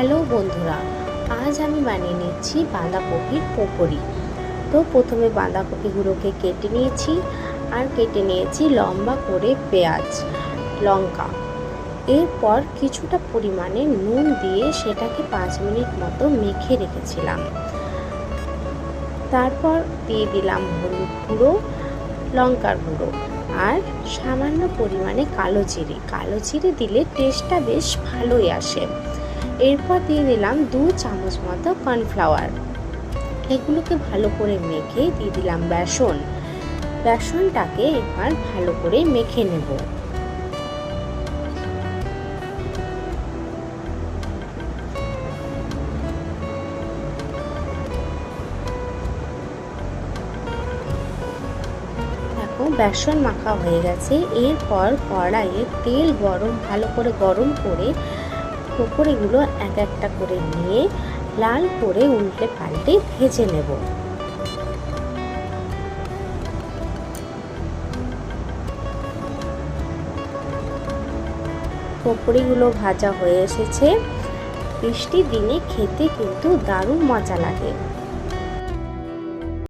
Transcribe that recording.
Hello বন্ধুরা, আজ আমি বানিয়ে নিচ্ছি বাঁধাকপির পকোড়ি। তো প্রথমে বাঁধাকপিগুলোকে কেটে নিয়েছি আর কেটে নিয়েছি লম্বা করে পেঁয়াজ লঙ্কা। এরপর কিছুটা পরিমাণে নুন দিয়ে সেটাকে 5 মিনিট মতো মেখে রেখেছিলাম। তারপর দিয়ে দিলাম হলুদ গুঁড়ো, লঙ্কার গুঁড়ো আর সামান্য পরিমাণে কালো জিরে দিলে টেস্টটা বেশ ভালোই আসে। এরপর দিয়ে দিলাম 2 চামচ মতো কর্নফ্লাওয়ার। এগুলোকে ভালো করে মেখে দিয়ে দিলাম বেসনটাকে এবার ভালো করে মেখে নেব। দেখো বেসন মাখা হয়ে গেছে। এরপর কড়াইয়ে তেল ভালো করে গরম করে পকোড়িগুলো এক একটা করে নিয়ে লাল করে উল্টে পাল্টে ভেজে নেব। পকোড়িগুলো ভাজা হয়ে এসেছে। বৃষ্টির দিনে খেতে কিন্তু দারুণ মজা লাগে।